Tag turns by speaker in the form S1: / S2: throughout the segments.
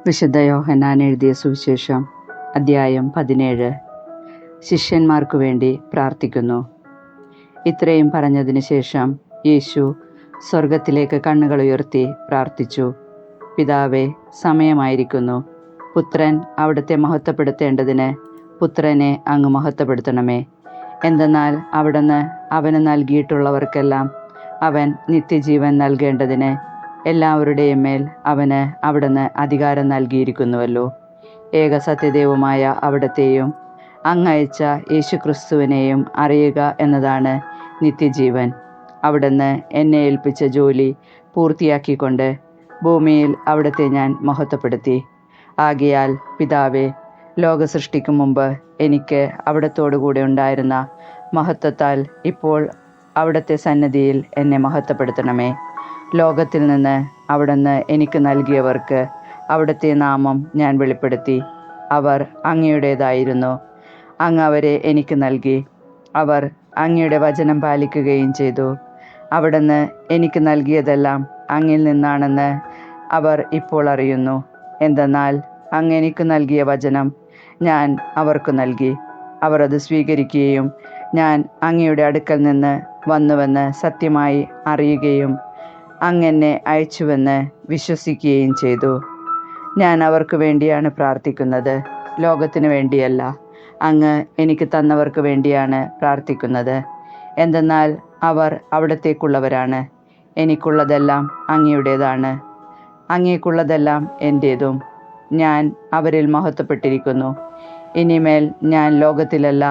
S1: വിശുദ്ധ യോഹന്നാൻ എഴുതിയ സുവിശേഷം അദ്ധ്യായം 17. ശിഷ്യന്മാർക്കു വേണ്ടി പ്രാർത്ഥിക്കുന്നു. ഇത്രയും പറഞ്ഞതിന് ശേഷം യേശു സ്വർഗത്തിലേക്ക് കണ്ണുകൾ ഉയർത്തി പ്രാർത്ഥിച്ചു. പിതാവേ, സമയമായിരിക്കുന്നു. പുത്രൻ അവിടുത്തെ മഹത്വപ്പെടുത്തേണ്ടതിന് പുത്രനെ അങ്ങ് മഹത്വപ്പെടുത്തണമേ. എന്തെന്നാൽ അവിടുന്ന് അവന് നൽകിയിട്ടുള്ളവർക്കെല്ലാം അവൻ നിത്യജീവൻ നൽകേണ്ടതിന് എല്ലാവരുടെയും മേൽ അവന് അവിടുന്ന് അധികാരം നൽകിയിരിക്കുന്നുവല്ലോ. ഏകസത്യദൈവമായ അവിടത്തെയും അങ്ങയച്ച യേശുക്രിസ്തുവിനെയും അറിയുക എന്നതാണ് നിത്യജീവൻ. അവിടുന്ന് എന്നെ ഏൽപ്പിച്ച ജോലി പൂർത്തിയാക്കിക്കൊണ്ട് ഭൂമിയിൽ അവിടുത്തെ ഞാൻ മഹത്വപ്പെടുത്തി. ആകയാൽ പിതാവേ, ലോക സൃഷ്ടിക്കും മുമ്പ് എനിക്ക് അവിടത്തോടുകൂടെ ഉണ്ടായിരുന്ന മഹത്വത്താൽ ഇപ്പോൾ അവിടുത്തെ സന്നിധിയിൽ എന്നെ മഹത്വപ്പെടുത്തണമേ. ലോകത്തിൽ നിന്ന് അവിടുന്ന് എനിക്ക് നൽകിയവർക്ക് അവിടുത്തെ നാമം ഞാൻ വെളിപ്പെടുത്തി. അവർ അങ്ങയുടേതായിരുന്നു. അങ്ങ് അവരെ എനിക്ക് നൽകി. അവർ അങ്ങയുടെ വചനം പാലിക്കുകയും ചെയ്തു. അവിടുന്ന് എനിക്ക് നൽകിയതെല്ലാം അങ്ങിൽ നിന്നാണെന്ന് അവർ ഇപ്പോൾ അറിയുന്നു. എന്തെന്നാൽ അങ്ങ് എനിക്ക് നൽകിയ വചനം ഞാൻ അവർക്ക് നൽകി. അവർ അത് സ്വീകരിക്കുകയും ഞാൻ അങ്ങയുടെ അടുക്കൽ നിന്ന് വന്നുവെന്ന് സത്യമായി അറിയുകയും അങ്ങെന്നെ അയച്ചുവെന്ന് വിശ്വസിക്കുകയും ചെയ്തു. ഞാൻ അവർക്ക് വേണ്ടിയാണ് പ്രാർത്ഥിക്കുന്നത്, ലോകത്തിന് വേണ്ടിയല്ല. അങ്ങ് എനിക്ക് തന്നവർക്ക് വേണ്ടിയാണ് പ്രാർത്ഥിക്കുന്നത്. എന്തെന്നാൽ അവർ അവിടത്തേക്കുള്ളവരാണ്. എനിക്കുള്ളതെല്ലാം അങ്ങയുടേതാണ്, അങ്ങേക്കുള്ളതെല്ലാം എൻ്റേതും. ഞാൻ അവരിൽ മഹത്വപ്പെട്ടിരിക്കുന്നു. ഇനിമേൽ ഞാൻ ലോകത്തിലല്ല,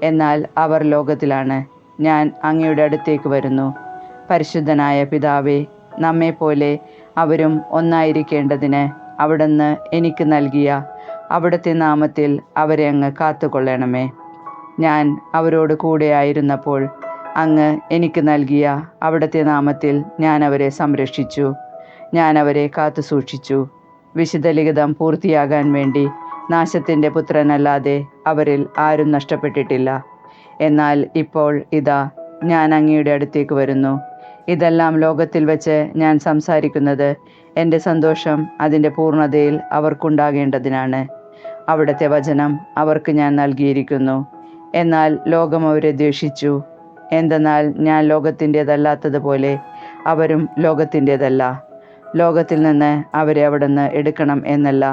S1: എന്നാൽ അവർ ലോകത്തിലാണ്. ഞാൻ അങ്ങയുടെ അടുത്തേക്ക് വരുന്നു. പരിശുദ്ധനായ പിതാവേ, നമ്മെപ്പോലെ അവരും ഒന്നായിരിക്കേണ്ടതിന് അവിടുന്ന് എനിക്ക് നൽകിയ അവിടുത്തെ നാമത്തിൽ അവരെ അങ്ങ് കാത്തുകൊള്ളണമേ. ഞാൻ അവരോട് കൂടെ ആയിരുന്നപ്പോൾ അങ്ങ് എനിക്ക് നൽകിയ അവിടുത്തെ നാമത്തിൽ ഞാൻ അവരെ സംരക്ഷിച്ചു. ഞാൻ അവരെ കാത്തു സൂക്ഷിച്ചു. വിശുദ്ധ ലിഖിതം പൂർത്തിയാകാൻ വേണ്ടി നാശത്തിൻ്റെ പുത്രനല്ലാതെ അവരിൽ ആരും നഷ്ടപ്പെട്ടിട്ടില്ല. എന്നാൽ ഇപ്പോൾ ഇതാ, ഞാൻ അങ്ങയുടെ അടുത്തേക്ക് വരുന്നു. ഇതെല്ലാം ലോകത്തിൽ വെച്ച് ഞാൻ സംസാരിക്കുന്നത് എൻ്റെ സന്തോഷം അതിൻ്റെ പൂർണ്ണതയിൽ അവർക്കുണ്ടാകേണ്ടതിനാണ്. അവിടുത്തെ വചനം അവർക്ക് ഞാൻ നൽകിയിരിക്കുന്നു. എന്നാൽ ലോകം അവരെ ദ്വേഷിച്ചു. എന്തെന്നാൽ ഞാൻ ലോകത്തിൻ്റേതല്ലാത്തതുപോലെ അവരും ലോകത്തിൻ്റേതല്ല. ലോകത്തിൽ നിന്ന് അവരെ അവിടുന്ന് എടുക്കണം എന്നല്ല,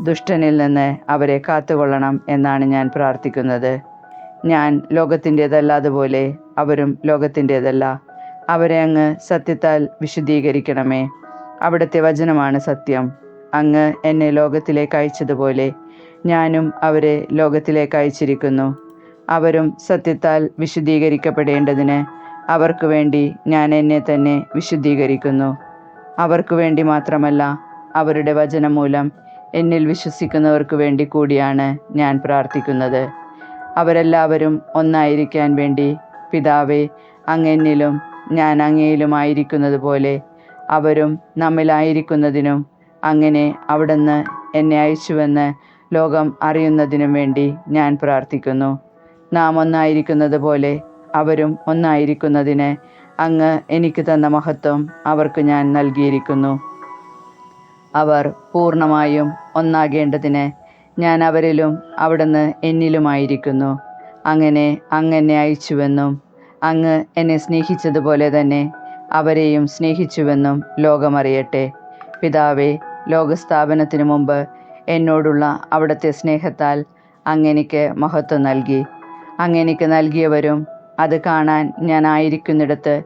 S1: ദുഷ്ടനിൽ നിന്ന് അവരെ കാത്തുകൊള്ളണം എന്നാണ് ഞാൻ പ്രാർത്ഥിക്കുന്നത്. ഞാൻ ലോകത്തിൻ്റേതല്ലാതുപോലെ അവരും ലോകത്തിൻ്റേതല്ല. അവരെ അങ്ങ് സത്യത്താൽ വിശുദ്ധീകരിക്കണമേ. അവിടുത്തെ വചനമാണ് സത്യം. അങ്ങ് എന്നെ ലോകത്തിലേക്ക് അയച്ചതുപോലെ ഞാനും അവരെ ലോകത്തിലേക്ക് അയച്ചിരിക്കുന്നു. അവരും സത്യത്താൽ വിശുദ്ധീകരിക്കപ്പെടേണ്ടതിന് അവർക്ക് വേണ്ടി ഞാൻ എന്നെ തന്നെ വിശുദ്ധീകരിക്കുന്നു. അവർക്ക് വേണ്ടി മാത്രമല്ല, അവരുടെ വചനം മൂലം എന്നിൽ വിശ്വസിക്കുന്നവർക്ക് വേണ്ടി കൂടിയാണ് ഞാൻ പ്രാർത്ഥിക്കുന്നത്. അവരെല്ലാവരും ഒന്നായിരിക്കാൻ വേണ്ടി പിതാവേ, അങ്ങ് എന്നിലും ഞാൻ അങ്ങയിലുമായിരിക്കുന്നത് പോലെ അവരും നമ്മിലായിരിക്കുന്നതിനും അങ്ങനെ അവിടുന്ന് എന്നെ അയച്ചുവെന്ന് ലോകം അറിയുന്നതിനും വേണ്ടി ഞാൻ പ്രാർത്ഥിക്കുന്നു. നാം ഒന്നായിരിക്കുന്നത് പോലെ അവരും ഒന്നായിരിക്കുന്നതിന് അങ്ങ് എനിക്ക് തന്ന മഹത്വം അവർക്ക് ഞാൻ നൽകിയിരിക്കുന്നു. അവർ പൂർണ്ണമായും ഒന്നാകേണ്ടതിന് ഞാൻ അവരിലും അവിടുന്ന് എന്നിലുമായിരിക്കുന്നു. അങ്ങനെ അങ്ങ് എന്നെ അയച്ചുവെന്നും അങ്ങ് എന്നെ സ്നേഹിച്ചതുപോലെ തന്നെ അവരെയും സ്നേഹിച്ചുവെന്നും ലോകമറിയട്ടെ. പിതാവേ, ലോകസ്ഥാപനത്തിനു മുമ്പ് എന്നോടുള്ള അവിടുത്തെ സ്നേഹത്താൽ അങ്ങെനിക്ക് മഹത്വം നൽകി. അങ്ങെനിക്ക് നൽകിയവരും അത് കാണാൻ ഞാൻ ആയിരിക്കുന്നിടത്ത്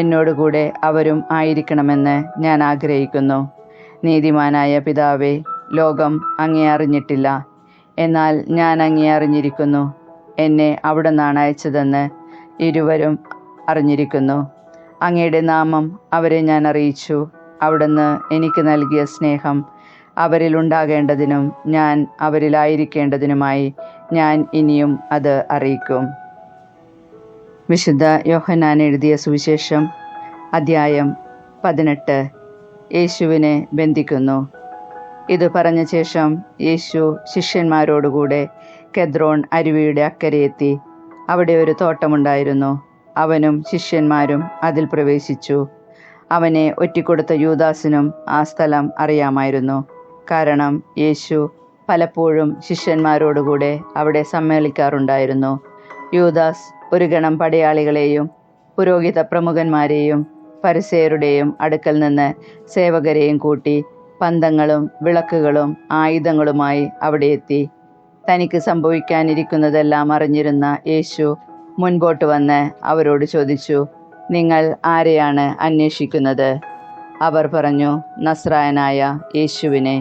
S1: എന്നോടുകൂടെ അവരും ആയിരിക്കണമെന്ന് ഞാൻ ആഗ്രഹിക്കുന്നു. നീതിമാനായ പിതാവേ, ലോകം അങ്ങേ അറിഞ്ഞിട്ടില്ല, എന്നാൽ ഞാൻ അങ്ങേ അറിഞ്ഞിരിക്കുന്നു. എന്നെ അവിടുന്നാണ് അയച്ചതെന്ന് ഇരുവരും അറിഞ്ഞിരിക്കുന്നു. അങ്ങയുടെ നാമം അവരെ ഞാൻ അറിയിച്ചു. അവിടുന്ന് എനിക്ക് നൽകിയ സ്നേഹം അവരിലുണ്ടാകേണ്ടതിനും ഞാൻ അവരിലായിരിക്കേണ്ടതിനുമായി ഞാൻ ഇനിയും അത് അറിയിക്കും. വിശുദ്ധ യോഹന്നാൻ എഴുതിയ സുവിശേഷം അദ്ധ്യായം 18. യേശുവിനെ ബന്ധിക്കുന്നു. ഇത് പറഞ്ഞ ശേഷം യേശു ശിഷ്യന്മാരോടുകൂടെ കെദ്രോൺ അരുവിയുടെ അക്കരെ എത്തി. അവിടെ ഒരു തോട്ടമുണ്ടായിരുന്നു. അവനും ശിഷ്യന്മാരും അതിൽ പ്രവേശിച്ചു. അവനെ ഒറ്റിക്കൊടുത്ത യൂദാസിനും ആ സ്ഥലം അറിയാമായിരുന്നു. കാരണം യേശു പലപ്പോഴും ശിഷ്യന്മാരോടുകൂടെ അവിടെ സമ്മേളിക്കാറുണ്ടായിരുന്നു. യൂദാസ് ഒരു ഗണം പടയാളികളെയും പുരോഹിത പ്രമുഖന്മാരെയും ഫരിസേയരുടെയും അടുക്കൽ നിന്ന് സേവകരെയും കൂട്ടി പന്തങ്ങളും വിളക്കുകളും ആയുധങ്ങളുമായി അവിടെ എത്തി. തനിക്ക് സംഭവിക്കാനിരിക്കുന്നതെല്ലാം അറിഞ്ഞിരുന്ന യേശു മുൻപോട്ട് വന്ന് അവരോട് ചോദിച്ചു, നിങ്ങൾ ആരെയാണ് അന്വേഷിക്കുന്നത്? അവർ പറഞ്ഞു, നസ്രായനായ യേശുവിനെ.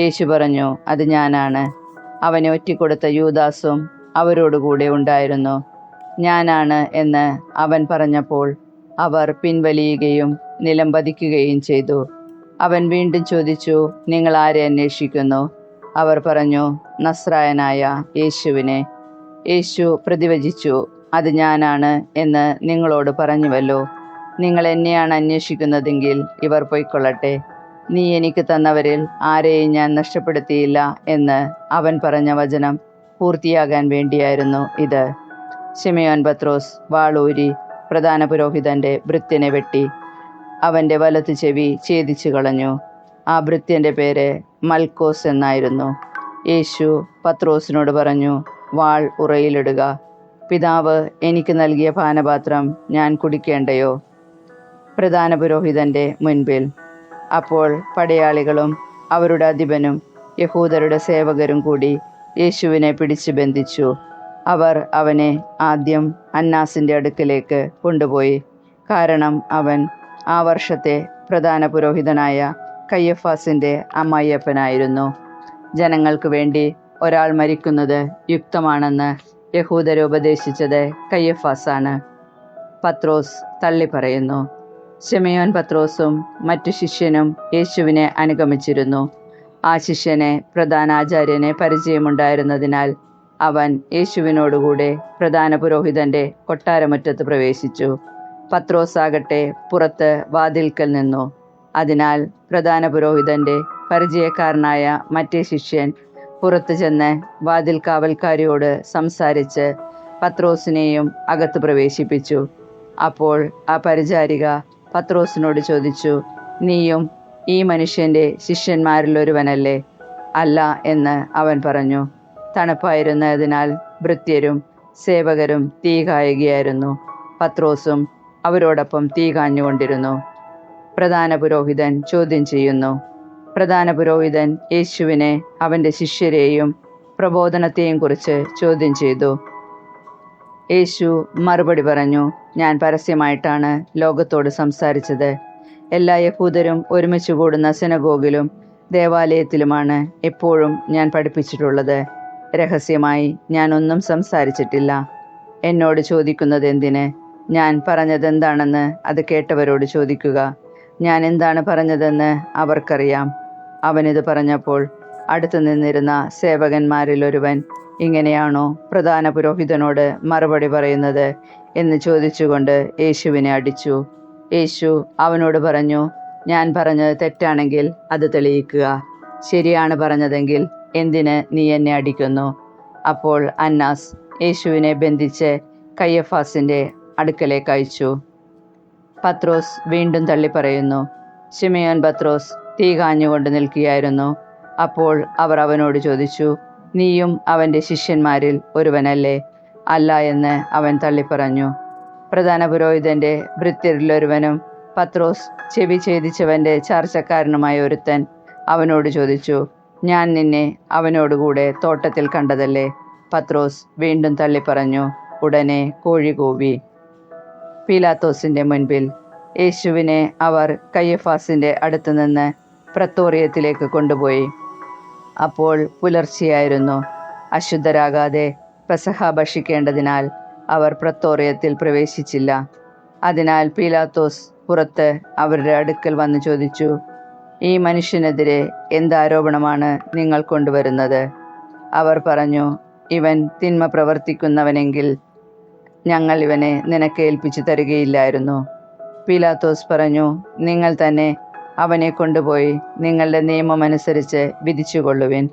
S1: യേശു പറഞ്ഞു, അത് ഞാനാണ്. അവനെ ഒറ്റിക്കൊടുത്ത യൂദാസും അവരോടുകൂടെ ഉണ്ടായിരുന്നു. ഞാനാണ് എന്ന് അവൻ പറഞ്ഞപ്പോൾ അവർ പിൻവലിയുകയും നിലം പതിക്കുകയും ചെയ്തു. അവൻ വീണ്ടും ചോദിച്ചു, നിങ്ങൾ ആരെ അന്വേഷിക്കുന്നു? അവർ പറഞ്ഞു, നസ്രായനായ യേശുവിനെ. യേശു പ്രതിവചിച്ചു, അത് ഞാനാണ് എന്ന് നിങ്ങളോട് പറഞ്ഞുവല്ലോ. നിങ്ങൾ എന്നെയാണ് അന്വേഷിക്കുന്നതെങ്കിൽ ഇവർ പൊയ്ക്കൊള്ളട്ടെ. നീ എനിക്ക് തന്നവരിൽ ആരെയും ഞാൻ നഷ്ടപ്പെടുത്തിയില്ല എന്ന് അവൻ പറഞ്ഞ വചനം പൂർത്തിയാകാൻ വേണ്ടിയായിരുന്നു ഇത്. ശിമയോൻ പത്രോസ് വാളൂരി പ്രധാന പുരോഹിതന്റെ ഭൃത്യനെ വെട്ടി അവൻ്റെ വലത്ത് ചെവി ഛേദിച്ചു കളഞ്ഞു. ആ ഭൃത്യൻ്റെ പേര് മൽക്കോസ് എന്നായിരുന്നു. യേശു പത്രോസിനോട് പറഞ്ഞു, വാൾ ഉറയിലിടുക. പിതാവ് എനിക്ക് നൽകിയ പാനപാത്രം ഞാൻ കുടിക്കേണ്ടയോ? പ്രധാന പുരോഹിതന്റെ മുൻപിൽ. അപ്പോൾ പടയാളികളും അവരുടെ അധിപനും യഹൂദരുടെ സേവകരും കൂടി യേശുവിനെ പിടിച്ചു ബന്ധിച്ചു. അവർ അവനെ ആദ്യം അന്നാസിൻ്റെ അടുക്കലേക്ക് കൊണ്ടുപോയി. കാരണം അവൻ ആ വർഷത്തെ പ്രധാന പുരോഹിതനായ കയ്യഫാസിൻ്റെ അമ്മായിയപ്പനായിരുന്നു. ജനങ്ങൾക്ക് വേണ്ടി ഒരാൾ മരിക്കുന്നത് യുക്തമാണെന്ന് യഹൂദരെ ഉപദേശിച്ചത് കയ്യഫാസാണ്. പത്രോസ് തള്ളിപ്പറയുന്നു. ശിമയോൻ പത്രോസും മറ്റു ശിഷ്യനും യേശുവിനെ അനുഗമിച്ചിരുന്നു. ആ ശിഷ്യനെ പ്രധാനാചാര്യനെ പരിചയമുണ്ടായിരുന്നതിനാൽ അവൻ യേശുവിനോടുകൂടെ പ്രധാന പുരോഹിതന്റെ കൊട്ടാരമുറ്റത്ത് പ്രവേശിച്ചു. പത്രോസാകട്ടെ പുറത്ത് വാതിൽക്കൽ നിന്നു. അതിനാൽ പ്രധാന പുരോഹിതന്റെ പരിചയക്കാരനായ മറ്റേ ശിഷ്യൻ പുറത്തു ചെന്ന് വാതിൽ കാവൽക്കാരിയോട് സംസാരിച്ച് പത്രോസിനെയും അകത്ത് പ്രവേശിപ്പിച്ചു. അപ്പോൾ ആ പരിചാരിക പത്രോസിനോട് ചോദിച്ചു, നീയും ഈ മനുഷ്യന്റെ ശിഷ്യന്മാരിലൊരുവനല്ലേ? അല്ല എന്ന് അവൻ പറഞ്ഞു. തണുപ്പായിരുന്നതിനാൽ ഭൃത്യരും സേവകരും തീ കായുകയായിരുന്നു. പത്രോസും അവരോടൊപ്പം തീ കാഞ്ഞുകൊണ്ടിരുന്നു. പ്രധാന പുരോഹിതൻ ചോദ്യം ചെയ്യുന്നു. പ്രധാന പുരോഹിതൻ യേശുവിനെ അവൻ്റെ ശിഷ്യരെയും പ്രബോധനത്തെയും കുറിച്ച് ചോദ്യം ചെയ്തു. യേശു മറുപടി പറഞ്ഞു, ഞാൻ പരസ്യമായിട്ടാണ് ലോകത്തോട് സംസാരിച്ചത്. എല്ലാ യഹൂദരും ഒരുമിച്ച് കൂടുന്ന സിനഗോഗിലും ദേവാലയത്തിലുമാണ് എപ്പോഴും ഞാൻ പഠിപ്പിച്ചിട്ടുള്ളത്. രഹസ്യമായി ഞാൻ ഒന്നും സംസാരിച്ചിട്ടില്ല. എന്നോട് ചോദിക്കുന്നത് എന്തിന്? ഞാൻ പറഞ്ഞതെന്താണെന്ന് അത് കേട്ടവരോട് ചോദിക്കുക. ഞാൻ എന്താണ് പറഞ്ഞതെന്ന് അവർക്കറിയാം. അവനിത് പറഞ്ഞപ്പോൾ അടുത്തു നിന്നിരുന്ന സേവകന്മാരിലൊരുവൻ, ഇങ്ങനെയാണോ പ്രധാന പുരോഹിതനോട് മറുപടി പറയുന്നത് എന്ന് ചോദിച്ചുകൊണ്ട് യേശുവിനെ അടിച്ചു. യേശു അവനോട് പറഞ്ഞു, ഞാൻ പറഞ്ഞത് തെറ്റാണെങ്കിൽ അത് തെളിയിക്കുക. ശരിയാണ് പറഞ്ഞതെങ്കിൽ എന്തിന് നീ എന്നെ അടിക്കുന്നു? അപ്പോൾ അന്നാസ് യേശുവിനെ ബന്ധിച്ച് കയ്യഫാസിൻ്റെ അടുക്കലേക്ക് അയച്ചു. പത്രോസ് വീണ്ടും തള്ളിപ്പറയുന്നു. ശിമയോൻ പത്രോസ് തീ കാഞ്ഞുകൊണ്ട് നിൽക്കുകയായിരുന്നു. അപ്പോൾ അവർ അവനോട് ചോദിച്ചു, നീയും അവൻ്റെ ശിഷ്യന്മാരിൽ ഒരുവനല്ലേ? അല്ല എന്ന് അവൻ തള്ളിപ്പറഞ്ഞു. പ്രധാന പുരോഹിതന്റെ ഭൃത്യരിലൊരുവനും പത്രോസ് ചെവി ഛേദിച്ചവൻ്റെ ചാർച്ചക്കാരനുമായ ഒരുത്തൻ അവനോട് ചോദിച്ചു, ഞാൻ നിന്നെ അവനോടുകൂടെ തോട്ടത്തിൽ കണ്ടതല്ലേ? പത്രോസ് വീണ്ടും തള്ളിപ്പറഞ്ഞു. ഉടനെ കോഴി കൂവി. പീലാത്തോസിൻ്റെ മുൻപിൽ. യേശുവിനെ അവർ കയ്യഫാസിൻ്റെ അടുത്ത് നിന്ന് പ്രത്തോറിയത്തിലേക്ക് കൊണ്ടുപോയി. അപ്പോൾ പുലർച്ചെയായിരുന്നു. അശുദ്ധരാകാതെ പെസഹ ഭക്ഷിക്കേണ്ടതിനാൽ അവർ പ്രത്തോറിയത്തിൽ പ്രവേശിച്ചില്ല. അതിനാൽ പീലാത്തോസ് പുറത്ത് അവരുടെ അടുക്കൽ വന്ന് ചോദിച്ചു, ഈ മനുഷ്യനെതിരെ എന്താരോപണമാണ് നിങ്ങൾ കൊണ്ടുവരുന്നത്? അവർ പറഞ്ഞു, ഇവൻ തിന്മ പ്രവർത്തിക്കുന്നവനെങ്കിൽ ഞങ്ങൾ ഇവനെ നിനക്ക് ഏൽപ്പിച്ചു തരികയില്ലായിരുന്നു. പീലാത്തോസ് പറഞ്ഞു, നിങ്ങൾ തന്നെ അവനെ കൊണ്ടുപോയി നിങ്ങളുടെ നിയമമനുസരിച്ച് വിധിച്ചുകൊള്ളുവിൻ.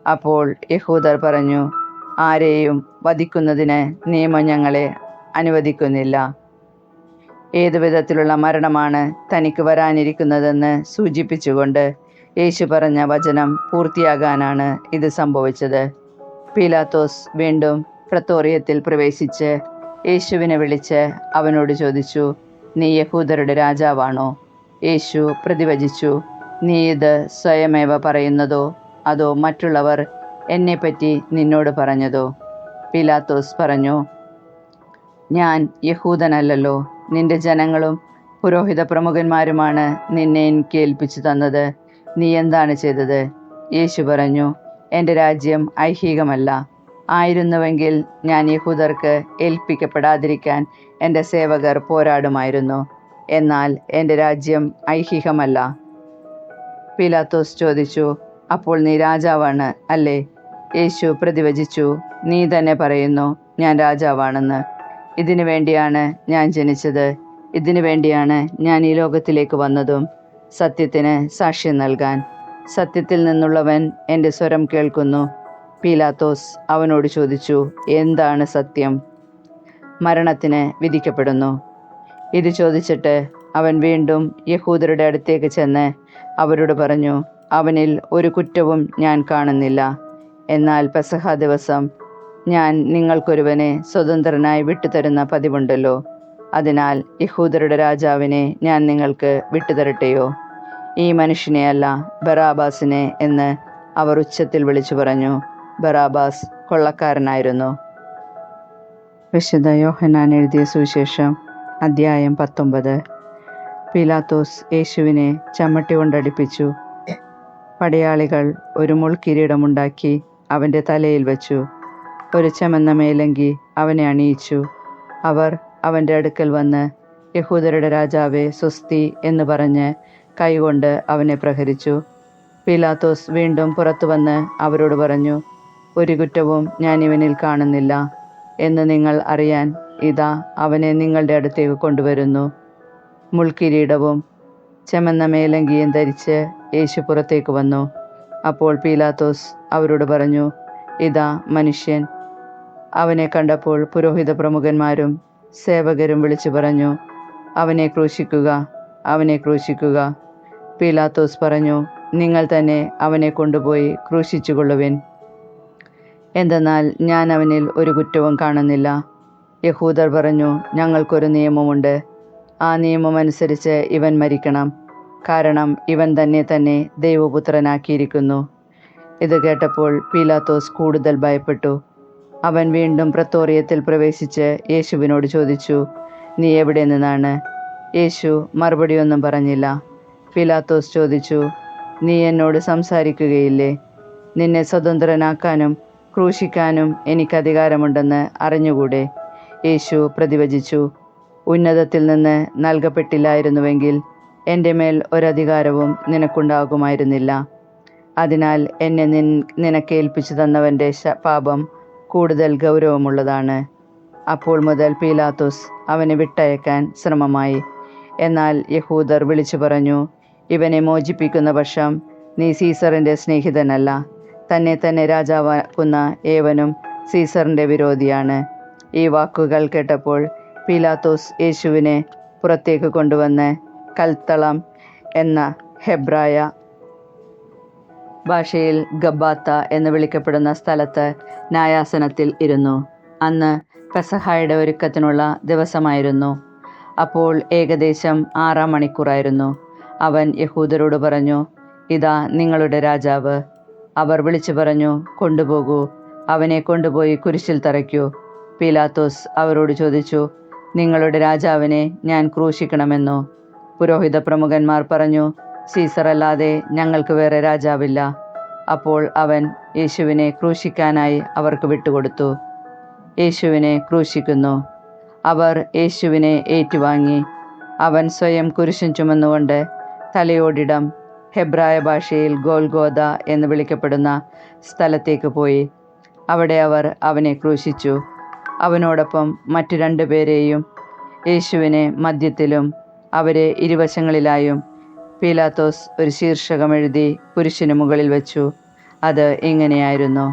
S1: അപ്പോൾ യഹൂദർ പറഞ്ഞു, ആരെയും വധിക്കുന്നതിന് നിയമം ഞങ്ങളെ അനുവദിക്കുന്നില്ല. ഏതു വിധത്തിലുള്ള മരണമാണ് തനിക്ക് വരാനിരിക്കുന്നതെന്ന് സൂചിപ്പിച്ചുകൊണ്ട് യേശു പറഞ്ഞ വചനം പൂർത്തിയാകാനാണ് ഇത് സംഭവിച്ചത്. പീലാത്തോസ് വീണ്ടും പ്രത്തോറിയത്തിൽ പ്രവേശിച്ച് യേശുവിനെ വിളിച്ച് അവനോട് ചോദിച്ചു, നീ യഹൂദരുടെ രാജാവാണോ? യേശു പ്രതിവചിച്ചു, നീ ഇത് സ്വയമേവ പറയുന്നതോ അതോ മറ്റുള്ളവർ എന്നെപ്പറ്റി നിന്നോട് പറഞ്ഞതോ? പീലാത്തോസ് പറഞ്ഞു, ഞാൻ യഹൂദനല്ലല്ലോ. നിന്റെ ജനങ്ങളും പുരോഹിത പ്രമുഖന്മാരുമാണ് നിന്നെ എനിക്ക് ഏൽപ്പിച്ചു തന്നത്. നീ എന്താണ് ചെയ്തത്? യേശു പറഞ്ഞു, എൻ്റെ രാജ്യം ഐഹികമല്ല. ആയിരുന്നുവെങ്കിൽ ഞാൻ യഹൂദർക്ക് ഏൽപ്പിക്കപ്പെടാതിരിക്കാൻ എൻ്റെ സേവകർ പോരാടുമായിരുന്നു. എന്നാൽ എൻ്റെ രാജ്യം ഐഹികമല്ല. പീലാത്തോസ് ചോദിച്ചു, അപ്പോൾ നീ രാജാവാണ് അല്ലേ? യേശു പ്രതിവചിച്ചു, നീ തന്നെ പറയുന്നു ഞാൻ രാജാവാണെന്ന്. ഇതിനു വേണ്ടിയാണ് ഞാൻ ജനിച്ചത്. ഇതിനു വേണ്ടിയാണ് ഞാൻ ഈ ലോകത്തിലേക്ക് വന്നതും, സത്യത്തിന് സാക്ഷ്യം നൽകാൻ. സത്യത്തിൽ നിന്നുള്ളവൻ എൻ്റെ സ്വരം കേൾക്കുന്നു. പീലാത്തോസ് അവനോട് ചോദിച്ചു, എന്താണ് സത്യം? മരണത്തിന് വിധിക്കപ്പെടുന്നു. ഇത് ചോദിച്ചിട്ട് അവൻ വീണ്ടും യഹൂദരുടെ അടുത്തേക്ക് ചെന്ന് അവരോട് പറഞ്ഞു, അവനിൽ ഒരു കുറ്റവും ഞാൻ കാണുന്നില്ല. എന്നാൽ പെസഹ ദിവസം ഞാൻ നിങ്ങൾക്കൊരുവനെ സ്വതന്ത്രനായി വിട്ടുതരുന്ന പതിവുണ്ടല്ലോ. അതിനാൽ യഹൂദരുടെ രാജാവിനെ ഞാൻ നിങ്ങൾക്ക് വിട്ടുതരട്ടെയോ? ഈ മനുഷ്യനെയല്ല, ബറാബാസിനെ എന്ന് അവർ ഉച്ചത്തിൽ വിളിച്ചു പറഞ്ഞു. ബറാബാസ് കൊള്ളക്കാരനായിരുന്നു. വിശുദ്ധ യോഹന്നാൻ എഴുതിയ സുവിശേഷം അദ്ധ്യായം 19. പീലാത്തോസ് യേശുവിനെ ചമ്മട്ടി കൊണ്ടടിപ്പിച്ചു. പടയാളികൾ ഒരു മുൾക്കിരീടമുണ്ടാക്കി അവൻ്റെ തലയിൽ വച്ചു. ഒരു ചമന്ന മേലങ്കി അവനെ അണിയിച്ചു. അവർ അവൻ്റെ അടുക്കൽ വന്ന്, യഹൂദരുടെ രാജാവേ സ്വസ്തി എന്ന് പറഞ്ഞ് കൈകൊണ്ട് അവനെ പ്രഹരിച്ചു. പീലാത്തോസ് വീണ്ടും പുറത്തു വന്ന് അവരോട് പറഞ്ഞു, ഒരു കുറ്റവും ഞാൻ ഇവനിൽ കാണുന്നില്ല എന്ന് നിങ്ങൾ അറിയാൻ ഇതാ അവനെ നിങ്ങളുടെ അടുത്തേക്ക് കൊണ്ടുവരുന്നു. മുൾക്കിരീടവും ചെമന്ന മേലങ്കിയും ധരിച്ച് യേശു പുറത്തേക്ക് വന്നു. അപ്പോൾ പീലാത്തോസ് അവരോട് പറഞ്ഞു, ഇതാ മനുഷ്യൻ. അവനെ കണ്ടപ്പോൾ പുരോഹിത പ്രമുഖന്മാരും സേവകരും വിളിച്ചു പറഞ്ഞു, അവനെ ക്രൂശിക്കുക, അവനെ ക്രൂശിക്കുക. പീലാത്തോസ് പറഞ്ഞു, നിങ്ങൾ തന്നെ അവനെ കൊണ്ടുപോയി ക്രൂശിച്ചുകൊള്ളുവിൻ. എന്തെന്നാൽ ഞാൻ അവനിൽ ഒരു കുറ്റവും കാണുന്നില്ല. യഹൂദർ പറഞ്ഞു, ഞങ്ങൾക്കൊരു നിയമമുണ്ട്. ആ നിയമമനുസരിച്ച് ഇവൻ മരിക്കണം, കാരണം ഇവൻ തന്നെ ദൈവപുത്രനാക്കിയിരിക്കുന്നു. ഇത് കേട്ടപ്പോൾ പീലാത്തോസ് കൂടുതൽ ഭയപ്പെട്ടു. അവൻ വീണ്ടും പ്രത്തോറിയത്തിൽ പ്രവേശിച്ച് യേശുവിനോട് ചോദിച്ചു, നീ എവിടെ നിന്നാണ്? യേശു മറുപടിയൊന്നും പറഞ്ഞില്ല. പീലാത്തോസ് ചോദിച്ചു, നീ എന്നോട് സംസാരിക്കുകയില്ലേ? നിന്നെ സ്വതന്ത്രനാക്കാനും ക്രൂശിക്കാനും എനിക്ക് അധികാരമുണ്ടെന്ന് അറിഞ്ഞുകൂടെ? യേശു പ്രതിവചിച്ചു, ഉന്നതത്തിൽ നിന്ന് നൽകപ്പെട്ടില്ലായിരുന്നുവെങ്കിൽ എൻ്റെ മേൽ ഒരധികാരവും നിനക്കുണ്ടാകുമായിരുന്നില്ല. അതിനാൽ എന്നെ നിനക്കേൽപ്പിച്ചു തന്നവൻ്റെ പാപം കൂടുതൽ ഗൗരവമുള്ളതാണ്. അപ്പോൾ മുതൽ പീലാത്തോസ് അവനെ വിട്ടയക്കാൻ ശ്രമമായി. എന്നാൽ യഹൂദർ വിളിച്ചു പറഞ്ഞു, ഇവനെ മോചിപ്പിക്കുന്ന പക്ഷം നീ സീസറിൻ്റെ സ്നേഹിതനല്ല. തന്നെ രാജാവാക്കുന്ന ഏവനും സീസറിൻ്റെ വിരോധിയാണ്. ഈ വാക്കുകൾ കേട്ടപ്പോൾ പീലാത്തോസ് യേശുവിനെ പുറത്തേക്ക് കൊണ്ടുവന്ന് കൽത്തളം എന്ന ഹെബ്രായ ഭാഷയിൽ ഗബ്ബാത്ത എന്ന് വിളിക്കപ്പെടുന്ന സ്ഥലത്ത് ന്യായാസനത്തിൽ ഇരുന്നു. അന്ന് പെസഹായുടെ ഒരുക്കത്തിനുള്ള ദിവസമായിരുന്നു. അപ്പോൾ ഏകദേശം 6 മണിക്കൂറായിരുന്നു. അവൻ യഹൂദരോട് പറഞ്ഞു, ഇതാ നിങ്ങളുടെ രാജാവ്. അവർ വിളിച്ചു പറഞ്ഞു, കൊണ്ടുപോകൂ, അവനെ കൊണ്ടുപോയി കുരിശിൽ തറയ്ക്കൂ. പീലാത്തോസ് അവരോട് ചോദിച്ചു, നിങ്ങളുടെ രാജാവിനെ ഞാൻ ക്രൂശിക്കണമെന്നോ? പുരോഹിത പ്രമുഖന്മാർ പറഞ്ഞു, സീസറല്ലാതെ ഞങ്ങൾക്ക് വേറെ രാജാവില്ല. അപ്പോൾ അവൻ യേശുവിനെ ക്രൂശിക്കാനായി അവർക്ക് വിട്ടുകൊടുത്തു. യേശുവിനെ ക്രൂശിക്കുന്നു. അവർ യേശുവിനെ ഏറ്റുവാങ്ങി. അവൻ സ്വയം കുരിശും ചുമന്നുകൊണ്ട് തലയോടിടം ഹെബ്രായ ഭാഷയിൽ ഗോൽഗോഥ എന്ന് വിളിക്കപ്പെടുന്ന സ്ഥലത്തേക്ക് പോയി. അവിടെ അവർ അവനെ ക്രൂശിച്ചു. അവനോടൊപ്പം മറ്റു 2 പേരെയും, യേശുവിനെ മധ്യത്തിലും അവരെ ഇരുവശങ്ങളിലായും. പീലാത്തോസ് ഒരു ശീർഷകം എഴുതി കുരിശിന് മുകളിൽ വെച്ചു. അത് ഇങ്ങനെയായിരുന്നു: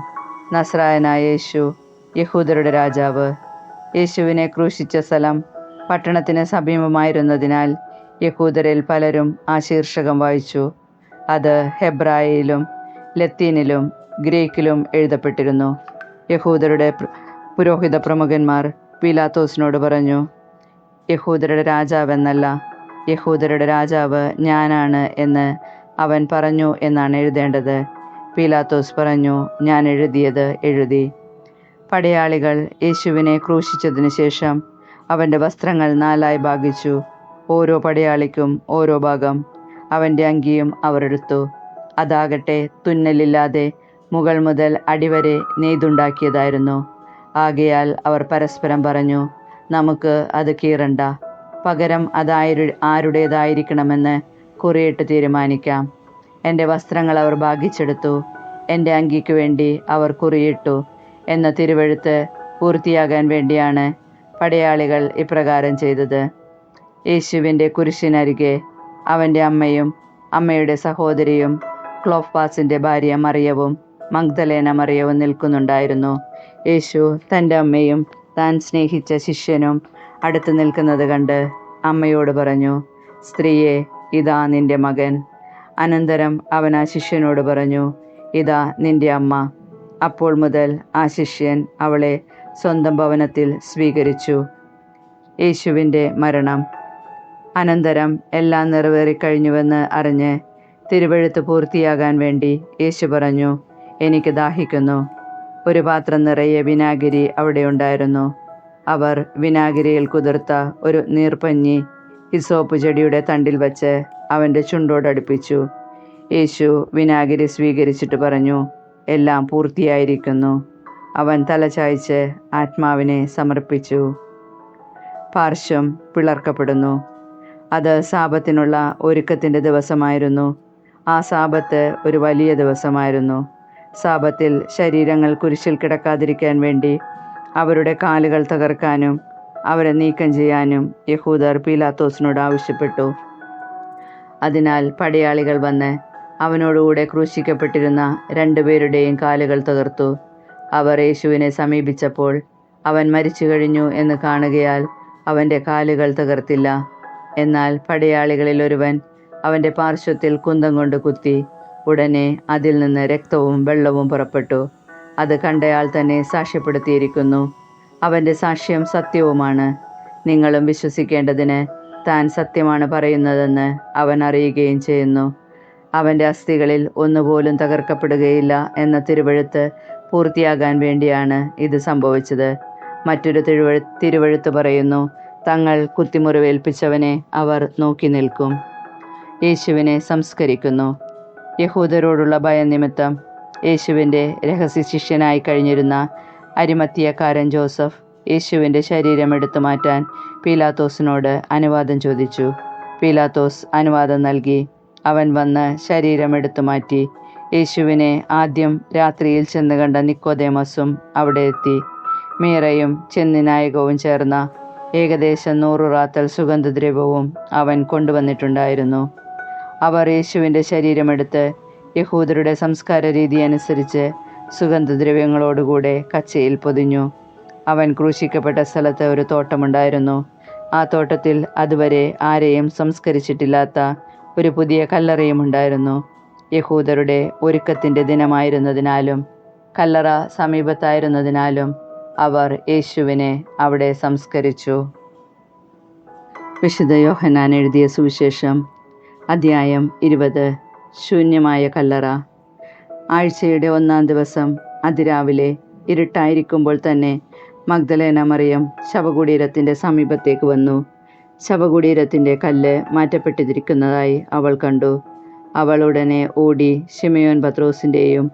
S1: നസ്രായനായ യേശു, യഹൂദരുടെ രാജാവ്. യേശുവിനെ ക്രൂശിച്ച സ്ഥലം പട്ടണത്തിന് സമീപമായിരുന്നതിനാൽ യഹൂദരിൽ പലരും ആ ശീർഷകം വായിച്ചു. അത് ഹെബ്രായയിലും ലത്തീനിലും ഗ്രീക്കിലും എഴുതപ്പെട്ടിരുന്നു. യഹൂദരുടെ പുരോഹിത പ്രമുഖന്മാർ പീലാത്തോസിനോട് പറഞ്ഞു, യഹൂദരുടെ രാജാവെന്നല്ല, യഹൂദരുടെ രാജാവ് ഞാനാണ് എന്ന് അവൻ പറഞ്ഞു എന്നാണ് എഴുതേണ്ടത്. പീലാത്തോസ് പറഞ്ഞു, ഞാൻ എഴുതിയത് എഴുതി. പടയാളികൾ യേശുവിനെ ക്രൂശിച്ചതിനു ശേഷം അവൻ്റെ വസ്ത്രങ്ങൾ 4 ഭാഗിച്ചു. ഓരോ പടയാളിക്കും ഓരോ ഭാഗം. അവൻ്റെ അങ്കിയും അവർ എടുത്തു. അതാകട്ടെ തുന്നലില്ലാതെ മുകൾ മുതൽ അടിവരെ നെയ്തുണ്ടാക്കിയതായിരുന്നു. ആകയാൽ അവർ പരസ്പരം പറഞ്ഞു, നമുക്ക് അത് കീറണ്ട, പകരം ആരുടേതായിരിക്കണമെന്ന് കുറിയിട്ട് തീരുമാനിക്കാം. എൻ്റെ വസ്ത്രങ്ങൾ അവർ ഭാഗിച്ചെടുത്തു, എൻ്റെ അങ്കിക്ക് വേണ്ടി അവർ കുറിയിട്ടു എന്ന തിരുവെഴുത്ത് പൂർത്തിയാകാൻ വേണ്ടിയാണ് പടയാളികൾ ഇപ്രകാരം ചെയ്തത്. യേശുവിൻ്റെ കുരിശിനരികെ അവൻ്റെ അമ്മയും അമ്മയുടെ സഹോദരിയും ക്ലോഫാസിൻ്റെ ഭാര്യ മറിയവും മഗ്ദലേന മറിയവും നിൽക്കുന്നുണ്ടായിരുന്നു. യേശു തൻ്റെ അമ്മയും താൻ സ്നേഹിച്ച ശിഷ്യനും അടുത്ത് നിൽക്കുന്നത് കണ്ട് അമ്മയോട് പറഞ്ഞു, സ്ത്രീയെ, ഇതാ നിന്റെ മകൻ. അനന്തരം അവൻ ആ ശിഷ്യനോട് പറഞ്ഞു, ഇതാ നിന്റെ അമ്മ. അപ്പോൾ മുതൽ ആ ശിഷ്യൻ അവളെ സ്വന്തം ഭവനത്തിൽ സ്വീകരിച്ചു. യേശുവിൻ്റെ മരണം. അനന്തരം എല്ലാം നിറവേറിക്കഴിഞ്ഞുവെന്ന് അറിഞ്ഞ് തിരുവെഴുത്ത് പൂർത്തിയാകാൻ വേണ്ടി യേശു പറഞ്ഞു, എനിക്ക് ദാഹിക്കുന്നു. ഒരു പാത്രം നിറയെ വിനാഗിരി അവിടെ ഉണ്ടായിരുന്നു. അവർ വിനാഗിരിയിൽ കുതിർത്ത ഒരു നീർപ്പഞ്ഞി ഹിസോപ്പ് ചെടിയുടെ തണ്ടിൽ വച്ച് അവൻ്റെ ചുണ്ടോടടുപ്പിച്ചു. യേശു വിനാഗിരി സ്വീകരിച്ചിട്ട് പറഞ്ഞു, എല്ലാം പൂർത്തിയായിരിക്കുന്നു. അവൻ തലചായ്ച്ച് ആത്മാവിനെ സമർപ്പിച്ചു. പാർശ്വം പിളർക്കപ്പെടുന്നു. അത് സാബത്തിനുള്ള ഒരുക്കത്തിൻ്റെ ദിവസമായിരുന്നു. ആ സാബത്ത് ഒരു വലിയ ദിവസമായിരുന്നു. സാബത്തിൽ ശരീരങ്ങൾ കുരിശിൽ കിടക്കാതിരിക്കാൻ വേണ്ടി അവരുടെ കാലുകൾ തകർക്കാനും അവരെ നീക്കം ചെയ്യാനും യഹൂദർ പീലാത്തോസിനോട് ആവശ്യപ്പെട്ടു. അതിനാൽ പടയാളികൾ വന്ന് അവനോടുകൂടെ ക്രൂശിക്കപ്പെട്ടിരുന്ന 2 പേരുടെയും കാലുകൾ തകർത്തു. അവർ യേശുവിനെ സമീപിച്ചപ്പോൾ അവൻ മരിച്ചു കഴിഞ്ഞു എന്ന് കാണുകയാൽ അവൻ്റെ കാലുകൾ തകർത്തില്ല. എന്നാൽ പടയാളികളിൽ ഒരുവൻ അവൻ്റെ പാർശ്വത്തിൽ കുന്തം കൊണ്ട് കുത്തി. ഉടനെ അതിൽ നിന്ന് രക്തവും വെള്ളവും പുറപ്പെട്ടു. അത് കണ്ടയാൾ തന്നെ സാക്ഷ്യപ്പെടുത്തിയിരിക്കുന്നു. അവൻ്റെ സാക്ഷ്യം സത്യവുമാണ്. നിങ്ങളും വിശ്വസിക്കേണ്ടതിന് താൻ സത്യമാണ് പറയുന്നതെന്ന് അവൻ അറിയുകയും ചെയ്യുന്നു. അവൻ്റെ അസ്ഥികളിൽ ഒന്നുപോലും തകർക്കപ്പെടുകയില്ല എന്ന തിരുവെഴുത്ത് പൂർത്തിയാകാൻ വേണ്ടിയാണ് ഇത് സംഭവിച്ചത്. മറ്റൊരു തിരുവെഴുത്ത് പറയുന്നു, തങ്ങൾ കുത്തിമുറിവേൽപ്പിച്ചവനെ അവർ നോക്കി നിൽക്കും. യേശുവിനെ സംസ്കരിക്കുന്നു. യഹൂദരോടുള്ള ഭയം നിമിത്തം യേശുവിൻ്റെ രഹസ്യ ശിഷ്യനായി കഴിഞ്ഞിരുന്ന അരിമത്തിയക്കാരൻ ജോസഫ് യേശുവിൻ്റെ ശരീരം എടുത്തു മാറ്റാൻ പീലാത്തോസിനോട് അനുവാദം ചോദിച്ചു. പീലാത്തോസ് അനുവാദം നൽകി. അവൻ വന്ന് ശരീരം എടുത്തു മാറ്റി. യേശുവിനെ ആദ്യം രാത്രിയിൽ ചെന്ന് കണ്ട നിക്കോദേമസും അവിടെ എത്തി. മീറയും ചെന്നിനായകവും ചേർന്ന ഏകദേശം 100 റാത്തൽ സുഗന്ധദ്രവ്യവും അവൻ കൊണ്ടുവന്നിട്ടുണ്ടായിരുന്നു. അവർ യേശുവിൻ്റെ ശരീരമെടുത്ത് യഹൂദരുടെ സംസ്കാര രീതി അനുസരിച്ച് സുഗന്ധദ്രവ്യങ്ങളോടുകൂടെ കച്ചയിൽ പൊതിഞ്ഞു. അവൻ ക്രൂശിക്കപ്പെട്ട സ്ഥലത്ത് ഒരു തോട്ടമുണ്ടായിരുന്നു. ആ തോട്ടത്തിൽ അതുവരെ ആരെയും സംസ്കരിച്ചിട്ടില്ലാത്ത ഒരു പുതിയ കല്ലറയും ഉണ്ടായിരുന്നു. യഹൂദരുടെ ഒരുക്കത്തിൻ്റെ ദിനമായിരുന്നതിനാലും കല്ലറ സമീപത്തായിരുന്നതിനാലും അവർ യേശുവിനെ അവിടെ സംസ്കരിച്ചു. വിശുദ്ധ യോഹന്നാൻ എഴുതിയ സുവിശേഷം അധ്യായം 20. ശൂന്യമായ കല്ലറ. ആഴ്ചയുടെ 1-ാം ദിവസം അതിരാവിലെ ഇരുട്ടായിരിക്കുമ്പോൾ തന്നെ മഗ്ദലേന മറിയം ശവകുടീരത്തിൻ്റെ സമീപത്തേക്ക് വന്നു. ശവകുടീരത്തിൻ്റെ കല്ല് മാറ്റപ്പെട്ടിരിക്കുന്നതായി അവൾ കണ്ടു. അവൾ ഉടനെ ഓടി ശിമയോൻ പത്രോസിൻ്റെയും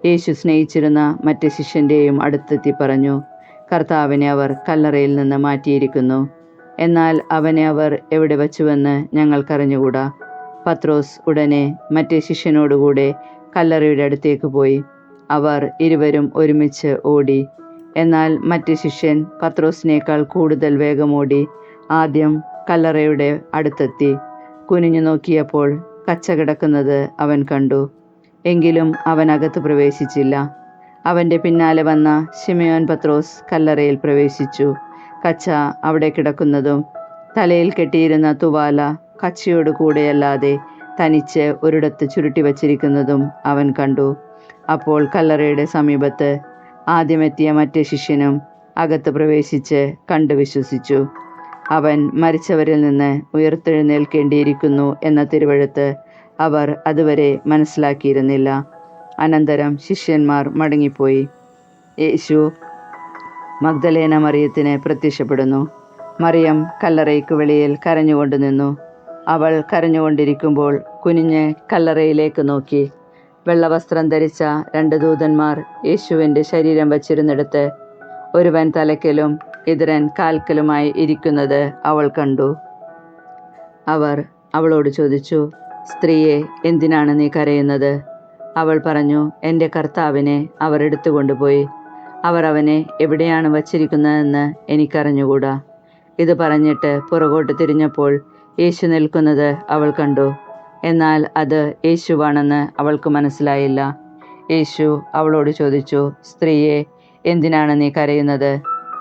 S1: യേശു സ്നേഹിച്ചിരുന്ന മറ്റ് ശിഷ്യൻ്റെയും അടുത്തെത്തി പറഞ്ഞു, കർത്താവിനെ അവർ കല്ലറയിൽ നിന്ന് മാറ്റിയിരിക്കുന്നു. എന്നാൽ അവനെ അവർ എവിടെ വച്ചുവെന്ന് ഞങ്ങൾക്കറിഞ്ഞുകൂടാ. പത്രോസ് ഉടനെ മറ്റേ ശിഷ്യനോടുകൂടെ കല്ലറയുടെ അടുത്തേക്ക് പോയി. അവർ ഇരുവരും ഒരുമിച്ച് ഓടി. എന്നാൽ മറ്റേ ശിഷ്യൻ പത്രോസിനേക്കാൾ കൂടുതൽ വേഗമോടി ആദ്യം കല്ലറയുടെ അടുത്തെത്തി. കുനിഞ്ഞു നോക്കിയപ്പോൾ കച്ച കിടക്കുന്നത് അവൻ കണ്ടു. എങ്കിലും അവൻ അകത്ത് പ്രവേശിച്ചില്ല. അവൻ്റെ പിന്നാലെ വന്ന ശിമയോൻ പത്രോസ് കല്ലറയിൽ പ്രവേശിച്ചു. കച്ച അവിടെ കിടക്കുന്നതും തലയിൽ കെട്ടിയിരുന്ന തുവാല കച്ചയോട് കൂടെയല്ലാതെ തനിച്ച് ഒരിടത്ത് ചുരുട്ടി വച്ചിരിക്കുന്നതും അവൻ കണ്ടു. അപ്പോൾ കല്ലറയുടെ സമീപത്ത് ആദ്യമെത്തിയ മറ്റേ ശിഷ്യനും അകത്ത് പ്രവേശിച്ച് കണ്ടു വിശ്വസിച്ചു. അവൻ മരിച്ചവരിൽ നിന്ന് ഉയർത്തെഴുന്നേൽക്കേണ്ടിയിരിക്കുന്നു എന്ന തിരുവെഴുത്ത് അവർ അതുവരെ മനസ്സിലാക്കിയിരുന്നില്ല. അനന്തരം ശിഷ്യന്മാർ മടങ്ങിപ്പോയി. യേശു മഗ്ദലേന മറിയത്തിന് പ്രത്യക്ഷപ്പെടുന്നു. മറിയം കല്ലറയ്ക്ക് വെളിയിൽ കരഞ്ഞുകൊണ്ട് നിന്നു. അവൾ കരഞ്ഞുകൊണ്ടിരിക്കുമ്പോൾ കുനിഞ്ഞ് കല്ലറയിലേക്ക് നോക്കി. വെള്ളവസ്ത്രം ധരിച്ച 2 ദൂതന്മാർ യേശുവിൻ്റെ ശരീരം വച്ചിരുന്നിടത്ത് ഒരുവൻ തലയ്ക്കലും ഇതരൻ കാൽക്കലുമായി ഇരിക്കുന്നത് അവൾ കണ്ടു. അവർ അവളോട് ചോദിച്ചു, സ്ത്രീയെ, എന്തിനാണ് നീ കരയുന്നത്? അവൾ പറഞ്ഞു, എൻ്റെ കർത്താവിനെ അവർ എടുത്തുകൊണ്ടുപോയി. അവർ അവനെ എവിടെയാണ് വച്ചിരിക്കുന്നതെന്ന് എനിക്കറിഞ്ഞുകൂടാ. ഇത് പറഞ്ഞിട്ട് പുറകോട്ട് തിരിഞ്ഞപ്പോൾ യേശു നിൽക്കുന്നത് അവൾ കണ്ടു. എന്നാൽ അത് യേശുവാണെന്ന് അവൾക്ക് മനസ്സിലായില്ല. യേശു അവളോട് ചോദിച്ചു, സ്ത്രീയെ, എന്തിനാണ് നീ കരയുന്നത്?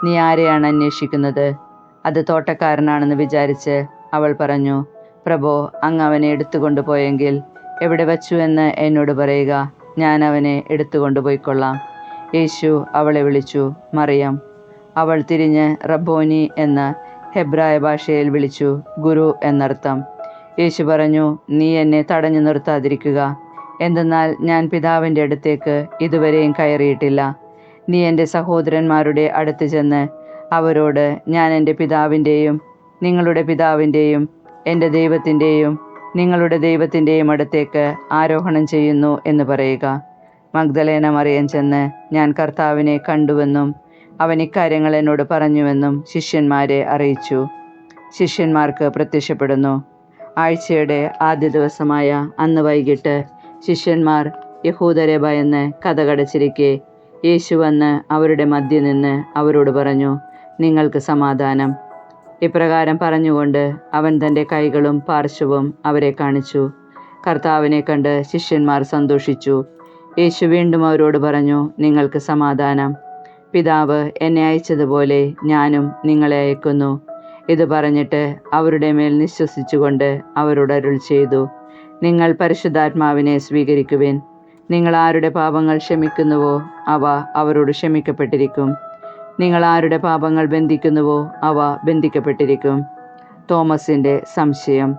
S1: നീ ആരെയാണ് അന്വേഷിക്കുന്നത്? അത് തോട്ടക്കാരനാണെന്ന് വിചാരിച്ച് അവൾ പറഞ്ഞു, പ്രഭോ, അങ്ങ് അവനെ എടുത്തുകൊണ്ടുപോയെങ്കിൽ എവിടെ വച്ചു എന്ന് എന്നോട് പറയുക, ഞാൻ അവനെ എടുത്തുകൊണ്ടുപോയിക്കൊള്ളാം. യേശു അവളെ വിളിച്ചു, മറിയം. അവൾ തിരിഞ്ഞ് റബ്ബോനി എന്ന ഹെബ്രായ ഭാഷയിൽ വിളിച്ചു, ഗുരു എന്നർത്ഥം. യേശു പറഞ്ഞു, നീ എന്നെ തടഞ്ഞു നിർത്താതിരിക്കുക. എന്തെന്നാൽ ഞാൻ പിതാവിൻ്റെ അടുത്തേക്ക് ഇതുവരെയും കയറിയിട്ടില്ല. നീ എൻ്റെ സഹോദരന്മാരുടെ അടുത്ത് ചെന്ന് അവരോട്, ഞാൻ എൻ്റെ പിതാവിൻ്റെയും നിങ്ങളുടെ പിതാവിൻ്റെയും എൻ്റെ ദൈവത്തിൻ്റെയും നിങ്ങളുടെ ദൈവത്തിൻ്റെയും അടുത്തേക്ക് ആരോഹണം ചെയ്യുന്നു എന്ന് പറയുക. മഗ്ദലേന മറിയം ചെന്ന്, ഞാൻ കർത്താവിനെ കണ്ടുവെന്നും അവൻ ഇക്കാര്യങ്ങൾ എന്നോട് പറഞ്ഞുവെന്നും ശിഷ്യന്മാരെ അറിയിച്ചു. ശിഷ്യന്മാർക്ക് പ്രത്യക്ഷപ്പെടുന്നു. ആഴ്ചയുടെ ആദ്യ ദിവസമായ അന്ന് വൈകിട്ട് ശിഷ്യന്മാർ യഹൂദരെ ഭയന്ന് കതകടച്ചിരിക്കെ യേശു വന്ന് അവരുടെ മധ്യേ നിന്ന് അവരോട് പറഞ്ഞു, നിങ്ങൾക്ക് സമാധാനം. ഇപ്രകാരം പറഞ്ഞുകൊണ്ട് അവൻ തൻ്റെ കൈകളും പാർശ്വവും അവരെ കാണിച്ചു. കർത്താവിനെ കണ്ട് ശിഷ്യന്മാർ സന്തോഷിച്ചു. യേശു വീണ്ടും അവരോട് പറഞ്ഞു, നിങ്ങൾക്ക് സമാധാനം. പിതാവ് എന്നെ അയച്ചതുപോലെ ഞാനും നിങ്ങളെ അയക്കുന്നു. ഇത് പറഞ്ഞിട്ട് അവരുടെ മേൽ നിശ്വസിച്ചുകൊണ്ട് അവരോട് അരുൾ ചെയ്തു, നിങ്ങൾ പരിശുദ്ധാത്മാവിനെ സ്വീകരിക്കുവിൻ. നിങ്ങൾ ആരുടെ പാപങ്ങൾ ക്ഷമിക്കുന്നുവോ അവ അവരോട് ക്ഷമിക്കപ്പെട്ടിരിക്കും. നിങ്ങൾ ആരുടെ പാപങ്ങൾ ബന്ധിക്കുന്നുവോ അവ ബന്ധിക്കപ്പെട്ടിരിക്കും. തോമസിൻ്റെ സംശയം.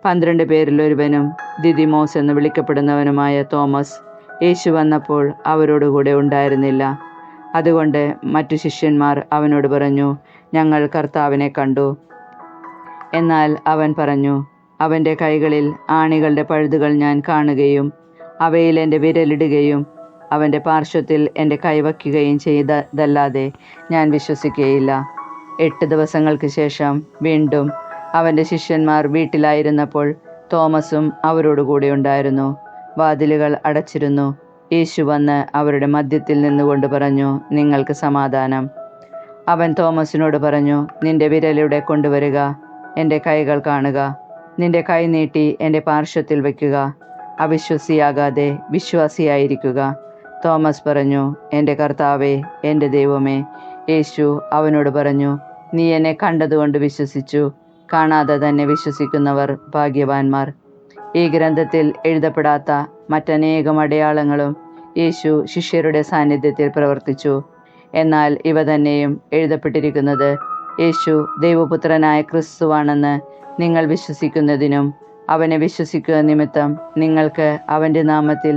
S1: 12 പേരിൽ ഒരുവനും ദിദിമോസ് എന്ന് വിളിക്കപ്പെടുന്നവനുമായ തോമസ് യേശു വന്നപ്പോൾ അവരോടുകൂടെ ഉണ്ടായിരുന്നില്ല. അതുകൊണ്ട് മറ്റു ശിഷ്യന്മാർ അവനോട് പറഞ്ഞു, ഞങ്ങൾ കർത്താവിനെ കണ്ടു. എന്നാൽ അവൻ പറഞ്ഞു, അവൻ്റെ കൈകളിൽ ആണികളുടെ പഴുതുകൾ ഞാൻ കാണുകയും അവയിൽ എൻ്റെ വിരലിടുകയും അവൻ്റെ പാർശ്വത്തിൽ എൻ്റെ കൈവയ്ക്കുകയും ചെയ്തതല്ലാതെ ഞാൻ വിശ്വസിക്കുകയില്ല. 8 ദിവസങ്ങൾക്ക് ശേഷം വീണ്ടും അവൻ്റെ ശിഷ്യന്മാർ വീട്ടിലായിരുന്നപ്പോൾ തോമസും അവരോടുകൂടെ ഉണ്ടായിരുന്നു. വാതിലുകൾ അടച്ചിരുന്നു. യേശു വന്ന് അവരുടെ മധ്യത്തിൽ നിന്നുകൊണ്ട് പറഞ്ഞു, നിങ്ങൾക്ക് സമാധാനം. അവൻ തോമസിനോട് പറഞ്ഞു, നിന്റെ വിരലിവിടെ കൊണ്ടുവരിക, എൻ്റെ കൈകൾ കാണുക. നിന്റെ കൈ നീട്ടി എൻ്റെ പാർശ്വത്തിൽ വയ്ക്കുക. അവിശ്വസിയാകാതെ വിശ്വാസിയായിരിക്കുക. തോമസ് പറഞ്ഞു, എൻ്റെ കർത്താവേ, എൻ്റെ ദൈവമേ. യേശു അവനോട് പറഞ്ഞു, നീ എന്നെ കണ്ടതുകൊണ്ട് വിശ്വസിച്ചു. കാണാതെ തന്നെ വിശ്വസിക്കുന്നവർ ഭാഗ്യവാന്മാർ. ഈ ഗ്രന്ഥത്തിൽ എഴുതപ്പെടാത്ത മറ്റനേകം അടയാളങ്ങളും യേശു ശിഷ്യരുടെ സാന്നിധ്യത്തിൽ പ്രവർത്തിച്ചു. എന്നാൽ ഇവ തന്നെയും എഴുതപ്പെട്ടിരിക്കുന്നത് യേശു ദൈവപുത്രനായ ക്രിസ്തുവാണെന്ന് നിങ്ങൾ വിശ്വസിക്കുന്നതിനും അവനെ വിശ്വസിക്കുക നിമിത്തം നിങ്ങൾക്ക് അവൻ്റെ നാമത്തിൽ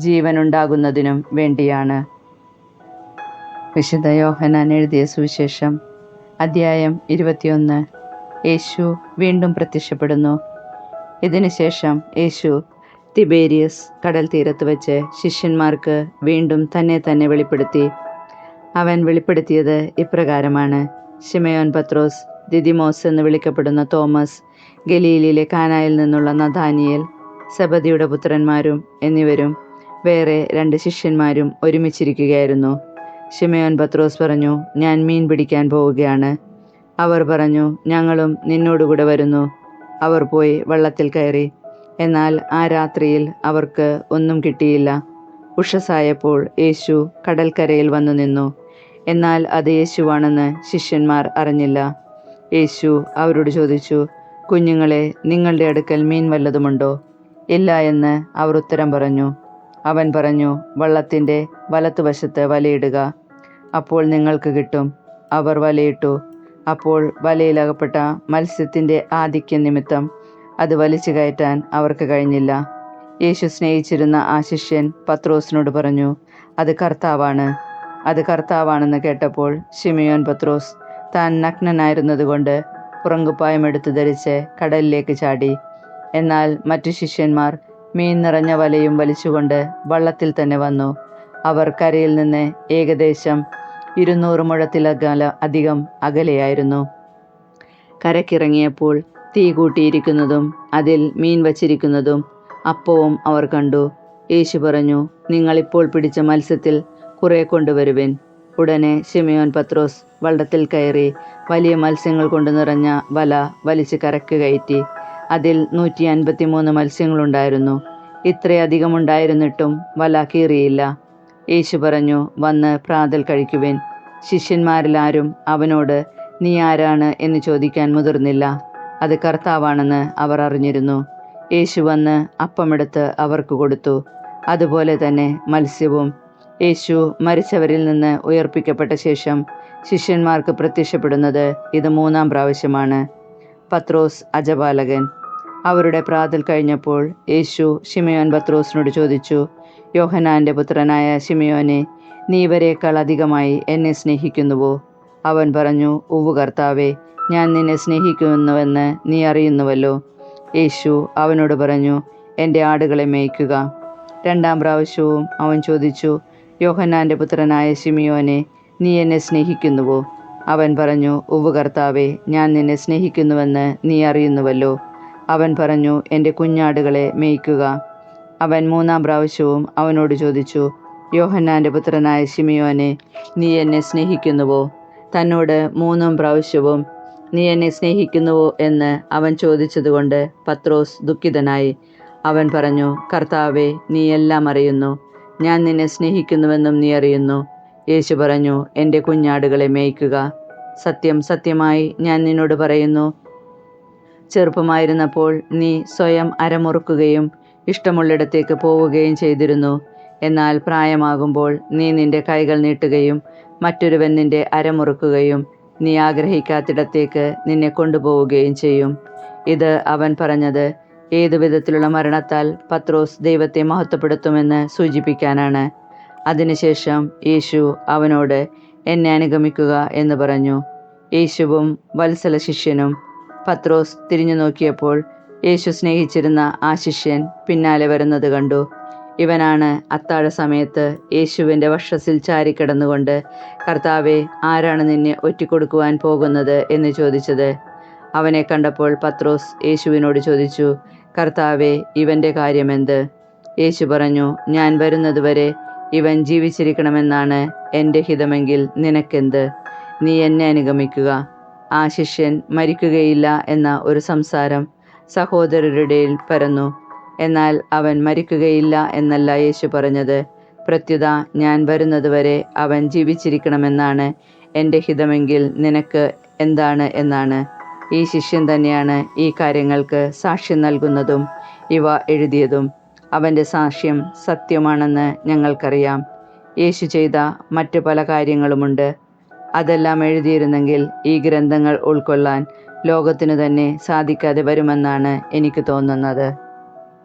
S1: ജീവനുണ്ടാകുന്നതിനും വേണ്ടിയാണ്. വിശുദ്ധ യോഹന്നാൻ എഴുതിയ സുവിശേഷം അധ്യായം 21. യേശു വീണ്ടും പ്രത്യക്ഷപ്പെടുന്നു. ഇതിനുശേഷം യേശു തിബേരിയസ് കടൽ തീരത്ത് വെച്ച് ശിഷ്യന്മാർക്ക് വീണ്ടും തന്നെ വെളിപ്പെടുത്തി. അവൻ വെളിപ്പെടുത്തിയത് ഇപ്രകാരമാണ്. ശിമയോൻ പത്രോസ്, ദിദിമോസ് എന്ന് വിളിക്കപ്പെടുന്ന തോമസ്, ഗലീലിയിലെ കാനായിൽ നിന്നുള്ള നഥാനിയേൽ, സെബദിയുടെ പുത്രന്മാരും എന്നിവരും വേറെ 2 ശിഷ്യന്മാരും ഒരുമിച്ചിരിക്കുകയായിരുന്നു. ശിമയോൻ പത്രോസ് പറഞ്ഞു, ഞാൻ മീൻ പിടിക്കാൻ പോവുകയാണ്. അവർ പറഞ്ഞു, ഞങ്ങളും നിന്നോടുകൂടെ വരുന്നു. അവർ പോയി വള്ളത്തിൽ കയറി. എന്നാൽ ആ രാത്രിയിൽ അവർക്ക് ഒന്നും കിട്ടിയില്ല. ഉഷസ്സായപ്പോൾ യേശു കടൽക്കരയിൽ വന്നു നിന്നു. എന്നാൽ അത് യേശുവാണെന്ന് ശിഷ്യന്മാർ അറിഞ്ഞില്ല. യേശു അവരോട് ചോദിച്ചു, കുഞ്ഞുങ്ങളെ, നിങ്ങളുടെ അടുക്കൽ മീൻ വല്ലതുമുണ്ടോ? ഇല്ല എന്ന് അവർ ഉത്തരം പറഞ്ഞു. അവൻ പറഞ്ഞു, വള്ളത്തിൻ്റെ വലത്തുവശത്ത് വലയിടുക, അപ്പോൾ നിങ്ങൾക്ക് കിട്ടും. അവർ വലയിട്ടു. അപ്പോൾ വലയിലകപ്പെട്ട മത്സ്യത്തിൻ്റെ ആധിക്യം നിമിത്തം അത് വലിച്ചു കയറ്റാൻ അവർക്ക് കഴിഞ്ഞില്ല. യേശു സ്നേഹിച്ചിരുന്ന ആ ശിഷ്യൻ പത്രോസിനോട് പറഞ്ഞു, അത് കർത്താവാണ്. അത് കർത്താവാണെന്ന് കേട്ടപ്പോൾ ശിമിയോൻ പത്രോസ് താൻ നഗ്നനായിരുന്നതുകൊണ്ട് പുറങ്കുപ്പായം എടുത്തു ധരിച്ച് കടലിലേക്ക് ചാടി. എന്നാൽ മറ്റു ശിഷ്യന്മാർ മീൻ നിറഞ്ഞ വലയും വലിച്ചുകൊണ്ട് വള്ളത്തിൽ തന്നെ വന്നു. അവർ കരയിൽ നിന്ന് ഏകദേശം 200 മുഴത്തിലധികം അകലെയായിരുന്നു. കരക്കിറങ്ങിയപ്പോൾ തീ കൂട്ടിയിരിക്കുന്നതും അതിൽ മീൻ വച്ചിരിക്കുന്നതും അപ്പവും അവർ കണ്ടു. യേശു പറഞ്ഞു, നിങ്ങളിപ്പോൾ പിടിച്ച മത്സ്യത്തിൽ കുറെ കൊണ്ടുവരുവിൻ. ഉടനെ ശിമിയോൻ പത്രോസ് വള്ളത്തിൽ കയറി വലിയ മത്സ്യങ്ങൾ കൊണ്ട് നിറഞ്ഞ വല വലിച്ച് കരക്ക് കയറ്റി. അതിൽ 153 മത്സ്യങ്ങളുണ്ടായിരുന്നു. ഇത്രയധികമുണ്ടായിരുന്നിട്ടും വല കീറിയില്ല. യേശു പറഞ്ഞു, വന്ന് പ്രാതൽ കഴിക്കുവിൻ. ശിഷ്യന്മാരിൽ ആരും അവനോട് നീ ആരാണ് എന്ന് ചോദിക്കാൻ മുതിർന്നില്ല. അത് കർത്താവാണെന്ന് അവർ അറിഞ്ഞിരുന്നു. യേശു വന്ന് അപ്പമെടുത്ത് അവർക്ക് കൊടുത്തു. അതുപോലെ തന്നെ മത്സ്യവും. യേശു മരിച്ചവരിൽ നിന്ന് ഉയർപ്പിക്കപ്പെട്ട ശേഷം ശിഷ്യന്മാർക്ക് പ്രത്യക്ഷപ്പെടുന്നത് ഇത് 3-ാം പ്രാവശ്യമാണ്. പത്രോസ് അജപാലകൻ. അവരുടെ പ്രാതൽ കഴിഞ്ഞപ്പോൾ യേശു ശിമയോൻ പത്രോസിനോട് ചോദിച്ചു, യോഹന്നാൻ്റെ പുത്രനായ ശിമയോനെ, നീ ഇവരേക്കാൾ അധികമായി എന്നെ സ്നേഹിക്കുന്നുവോ? അവൻ പറഞ്ഞു, ഉവ്വ് കർത്താവേ, ഞാൻ നിന്നെ സ്നേഹിക്കുന്നുവെന്ന് നീ അറിയുന്നുവല്ലോ. യേശു അവനോട് പറഞ്ഞു, എൻ്റെ ആടുകളെ മേയ്ക്കുക. 2-ാം പ്രാവശ്യവും അവൻ ചോദിച്ചു, യോഹന്നാൻ്റെ പുത്രനായ ശിമിയോനെ, നീ എന്നെ സ്നേഹിക്കുന്നുവോ? അവൻ പറഞ്ഞു, ഉവ്വ് കർത്താവേ, ഞാൻ നിന്നെ സ്നേഹിക്കുന്നുവെന്ന് നീ അറിയുന്നുവല്ലോ. അവൻ പറഞ്ഞു, എൻ്റെ കുഞ്ഞാടുകളെ മേയ്ക്കുക. അവൻ 3-ാം പ്രാവശ്യവും അവനോട് ചോദിച്ചു, യോഹന്നാൻ്റെ പുത്രനായ ശിമിയോനെ, നീ എന്നെ സ്നേഹിക്കുന്നുവോ? തന്നോട് 3-ാം പ്രാവശ്യവും നീ എന്നെ സ്നേഹിക്കുന്നുവോ എന്ന് അവൻ ചോദിച്ചതുകൊണ്ട് പത്രോസ് ദുഃഖിതനായി. അവൻ പറഞ്ഞു, കർത്താവേ, നീ എല്ലാം അറിയുന്നു. ഞാൻ നിന്നെ സ്നേഹിക്കുന്നുവെന്നും നീ അറിയുന്നു. യേശു പറഞ്ഞു, എൻ്റെ കുഞ്ഞാടുകളെ മേയ്ക്കുക. സത്യം സത്യമായി ഞാൻ നിന്നോട് പറയുന്നു, ചെറുപ്പമായിരുന്നപ്പോൾ നീ സ്വയം അരമുറുക്കുകയും ഇഷ്ടമുള്ളിടത്തേക്ക് പോവുകയും ചെയ്തിരുന്നു. എന്നാൽ പ്രായമാകുമ്പോൾ നീ നിന്റെ കൈകൾ നീട്ടുകയും മറ്റൊരുവൻ നിന്റെ അരമുറുക്കുകയും നീ ആഗ്രഹിക്കാത്തിടത്തേക്ക് നിന്നെ കൊണ്ടുപോവുകയും ചെയ്യും. ഇത് അവൻ പറഞ്ഞത് ഏതു വിധത്തിലുള്ള മരണത്താൽ പത്രോസ് ദൈവത്തെ മഹത്വപ്പെടുത്തുമെന്ന് സൂചിപ്പിക്കാനാണ്. അതിനുശേഷം യേശു അവനോട്, എന്നെ അനുഗമിക്കുക എന്ന് പറഞ്ഞു. യേശുവും വത്സല ശിഷ്യനും. പത്രോസ് തിരിഞ്ഞു നോക്കിയപ്പോൾ യേശു സ്നേഹിച്ചിരുന്ന ആ ശിഷ്യൻ പിന്നാലെ വരുന്നത് കണ്ടു. ഇവനാണ് അത്താഴ സമയത്ത് യേശുവിൻ്റെ വക്ഷസിൽ ചാരിക്കിടന്നുകൊണ്ട്, കർത്താവെ, ആരാണ് നിന്നെ ഒറ്റിക്കൊടുക്കുവാൻ പോകുന്നത് എന്ന് ചോദിച്ചത്. അവനെ കണ്ടപ്പോൾ പത്രോസ് യേശുവിനോട് ചോദിച്ചു, കർത്താവെ, ഇവൻ്റെ കാര്യമെന്ത്? യേശു പറഞ്ഞു, ഞാൻ വരുന്നതുവരെ ഇവൻ ജീവിച്ചിരിക്കണമെന്നാണ് എൻ്റെ ഹിതമെങ്കിൽ നിനക്കെന്ത്? നീ എന്നെ അനുഗമിക്കുക. ആ ശിഷ്യൻ മരിക്കുകയില്ല എന്ന ഒരു സംസാരം സഹോദരരുടെ ഇടയിൽ പരന്നു. എന്നാൽ അവൻ മരിക്കുകയില്ല എന്നല്ല യേശു പറഞ്ഞത്. പ്രത്യുത ഞാൻ വരുന്നതുവരെ അവൻ ജീവിച്ചിരിക്കണമെന്നാണ് എൻ്റെ ഹിതമെങ്കിൽ നിനക്ക് എന്താണ് എന്നാണ്. ഈ ശിഷ്യൻ തന്നെയാണ് ഈ കാര്യങ്ങൾക്ക് സാക്ഷ്യം നൽകുന്നതും ഇവ എഴുതിയതും. അവൻ്റെ സാക്ഷ്യം സത്യമാണെന്ന് ഞങ്ങൾക്കറിയാം. യേശു ചെയ്ത മറ്റു പല കാര്യങ്ങളുമുണ്ട്. അതെല്ലാം എഴുതിയിരുന്നെങ്കിൽ ഈ ഗ്രന്ഥങ്ങൾ ഉൾക്കൊള്ളാൻ ലോകത്തിനു തന്നെ സാധിക്കാതെ വരുമെന്നാണ് എനിക്ക് തോന്നുന്നത്.